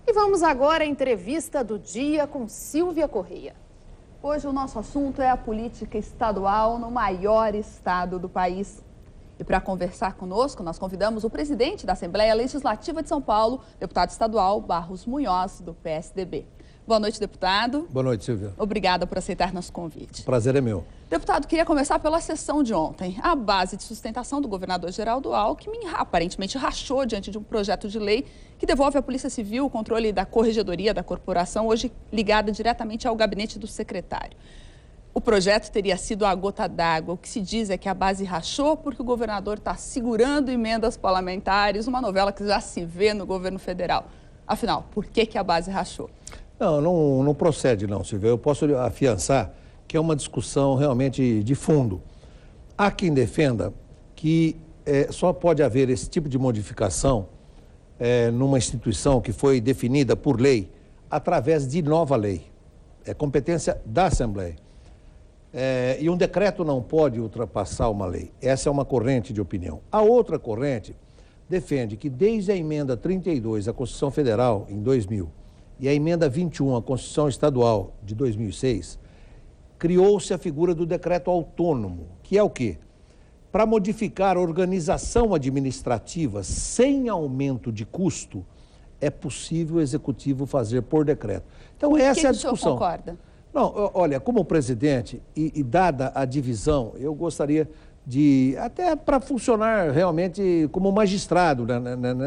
E vamos agora à entrevista do dia com Silvia Correia. Hoje o nosso assunto é a política estadual no maior estado do país. E para conversar conosco, nós convidamos o presidente da Assembleia Legislativa de São Paulo, deputado estadual Barros Munhoz, do PSDB. Boa noite, deputado. Boa noite, Silvia. Obrigada por aceitar nosso convite. O prazer é meu. Deputado, queria começar pela sessão de ontem. A base de sustentação do governador Geraldo Alckmin aparentemente rachou diante de um projeto de lei que devolve à Polícia Civil o controle da corregedoria da corporação, hoje ligada diretamente ao gabinete do secretário. O projeto teria sido a gota d'água. O que se diz é que a base rachou porque o governador está segurando emendas parlamentares, uma novela que já se vê no governo federal. Afinal, por que a base rachou? Não procede não, Silvia. Eu posso afiançar que é uma discussão realmente de fundo. Há quem defenda que só pode haver esse tipo de modificação numa instituição que foi definida por lei através de nova lei. É competência da Assembleia. E um decreto não pode ultrapassar uma lei. Essa é uma corrente de opinião. A outra corrente defende que desde a emenda 32 à Constituição Federal, em 2000, e a emenda 21 à Constituição Estadual, de 2006, criou-se a figura do decreto autônomo, que é o quê? Para modificar a organização administrativa sem aumento de custo, é possível o Executivo fazer por decreto. Então, essa é a discussão. O senhor concorda? Não, olha, como presidente e dada a divisão, eu gostaria de, até para funcionar realmente como magistrado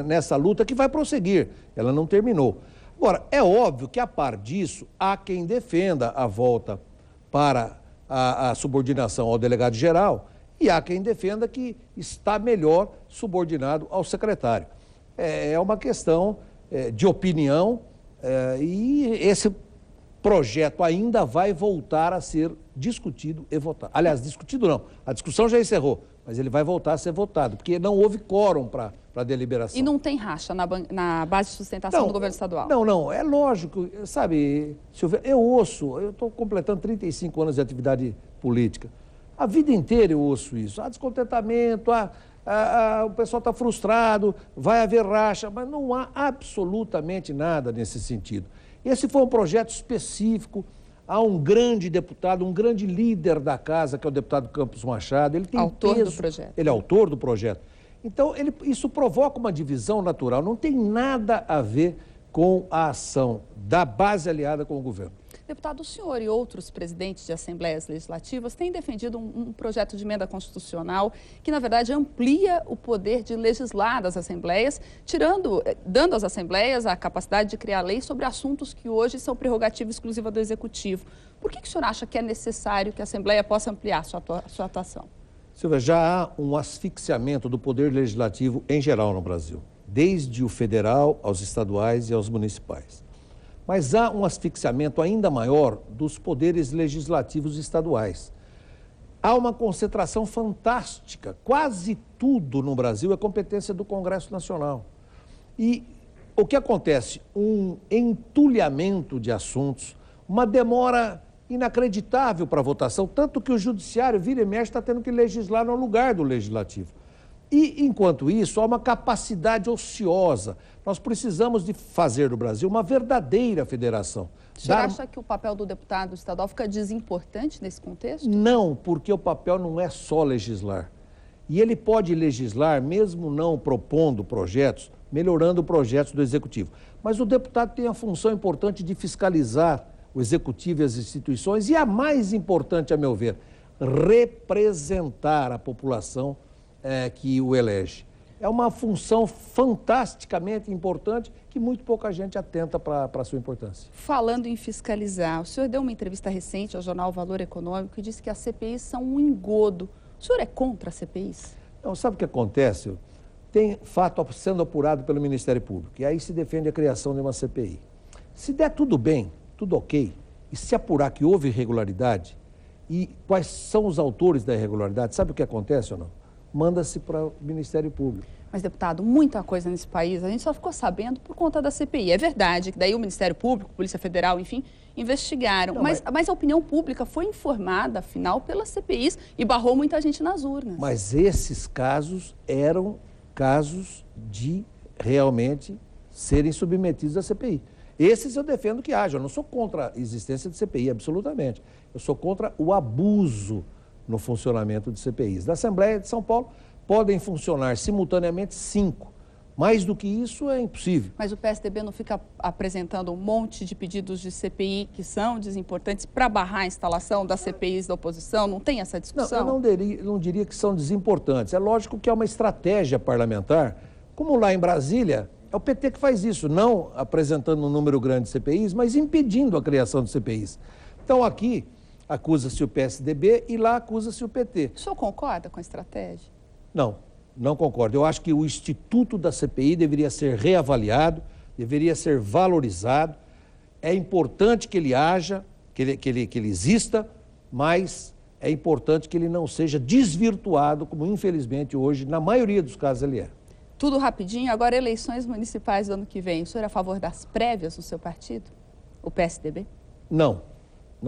nessa luta que vai prosseguir, ela não terminou. Agora, é óbvio que a par disso, há quem defenda a volta para a subordinação ao delegado-geral e há quem defenda que está melhor subordinado ao secretário. É uma questão de opinião e esse projeto ainda vai voltar a ser discutido e votado. Aliás, discutido não, a discussão já encerrou, mas ele vai voltar a ser votado, porque não houve quórum para a deliberação. E não tem racha na base de sustentação do governo estadual? Não, é lógico, sabe, Silvia, eu estou completando 35 anos de atividade política. A vida inteira eu ouço isso, há descontentamento, o pessoal está frustrado, vai haver racha, mas não há absolutamente nada nesse sentido. Esse foi um projeto específico. Há um grande deputado, um grande líder da casa, que é o deputado Campos Machado. Ele tem autor peso, do projeto. Ele é autor do projeto. Então, isso provoca uma divisão natural. Não tem nada a ver com a ação da base aliada com o governo. Deputado, o senhor e outros presidentes de assembleias legislativas têm defendido um projeto de emenda constitucional que, na verdade, amplia o poder de legislar das assembleias, dando às assembleias a capacidade de criar leis sobre assuntos que hoje são prerrogativa exclusiva do Executivo. Por que o senhor acha que é necessário que a Assembleia possa ampliar sua atuação? Silvia, já há um asfixiamento do poder legislativo em geral no Brasil, desde o federal aos estaduais e aos municipais. Mas há um asfixiamento ainda maior dos poderes legislativos estaduais. Há uma concentração fantástica, quase tudo no Brasil é competência do Congresso Nacional. E o que acontece? Um entulhamento de assuntos, uma demora inacreditável para a votação, tanto que o Judiciário, vira e mexe, está tendo que legislar no lugar do Legislativo. E, enquanto isso, há uma capacidade ociosa. Nós precisamos de fazer do Brasil uma verdadeira federação. O senhor acha que o papel do deputado estadual fica desimportante nesse contexto? Não, porque o papel não é só legislar. E ele pode legislar, mesmo não propondo projetos, melhorando projetos do Executivo. Mas o deputado tem a função importante de fiscalizar o Executivo e as instituições e a mais importante, a meu ver, representar a população que o elege. É uma função fantasticamente importante que muito pouca gente atenta para a sua importância. Falando em fiscalizar, o senhor deu uma entrevista recente ao jornal Valor Econômico e disse que as CPIs são um engodo. O senhor é contra as CPIs? Não, sabe o que acontece? Tem fato sendo apurado pelo Ministério Público e aí se defende a criação de uma CPI. Se der tudo bem, tudo ok, e se apurar que houve irregularidade e quais são os autores da irregularidade, sabe o que acontece ou não? Manda-se para o Ministério Público. Mas, deputado, muita coisa nesse país a gente só ficou sabendo por conta da CPI. É verdade que daí o Ministério Público, Polícia Federal, enfim, investigaram. Não, mas a opinião pública foi informada, afinal, pelas CPIs e barrou muita gente nas urnas. Mas esses casos eram casos de realmente serem submetidos à CPI. Esses eu defendo que haja. Eu não sou contra a existência de CPI, absolutamente. Eu sou contra o abuso no funcionamento de CPIs. Da Assembleia de São Paulo podem funcionar simultaneamente 5. Mais do que isso é impossível. Mas o PSDB não fica apresentando um monte de pedidos de CPI que são desimportantes para barrar a instalação das CPIs da oposição? Não tem essa discussão? Não, eu não diria que são desimportantes. É lógico que é uma estratégia parlamentar. Como lá em Brasília, é o PT que faz isso, não apresentando um número grande de CPIs, mas impedindo a criação de CPIs. Então aqui acusa-se o PSDB e lá acusa-se o PT. O senhor concorda com a estratégia? Não concordo. Eu acho que o instituto da CPI deveria ser reavaliado, deveria ser valorizado. É importante que ele haja, que ele exista, mas é importante que ele não seja desvirtuado, como infelizmente hoje, na maioria dos casos, ele é. Tudo rapidinho. Agora, eleições municipais do ano que vem. O senhor é a favor das prévias do seu partido? O PSDB? Não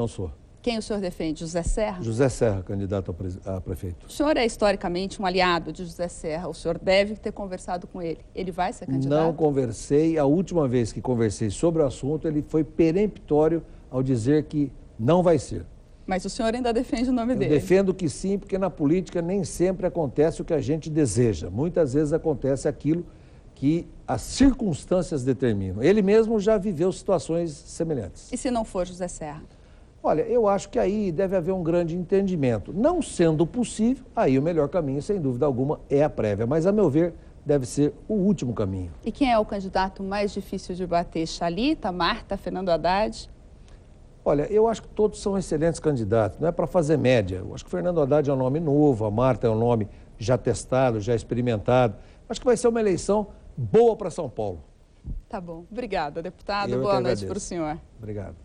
sou. Quem o senhor defende? José Serra? José Serra, candidato a prefeito. O senhor é historicamente um aliado de José Serra. O senhor deve ter conversado com ele. Ele vai ser candidato? Não conversei. A última vez que conversei sobre o assunto, ele foi peremptório ao dizer que não vai ser. Mas o senhor ainda defende o nome dele? Eu defendo que sim, porque na política nem sempre acontece o que a gente deseja. Muitas vezes acontece aquilo que as circunstâncias determinam. Ele mesmo já viveu situações semelhantes. E se não for José Serra? Olha, eu acho que aí deve haver um grande entendimento. Não sendo possível, aí o melhor caminho, sem dúvida alguma, é a prévia. Mas, a meu ver, deve ser o último caminho. E quem é o candidato mais difícil de bater? Chalita, Marta, Fernando Haddad? Olha, eu acho que todos são excelentes candidatos. Não é para fazer média. Eu acho que o Fernando Haddad é um nome novo, a Marta é um nome já testado, já experimentado. Acho que vai ser uma eleição boa para São Paulo. Tá bom. Obrigada, deputado. Eu Boa que noite agradeço. para o senhor. Obrigado.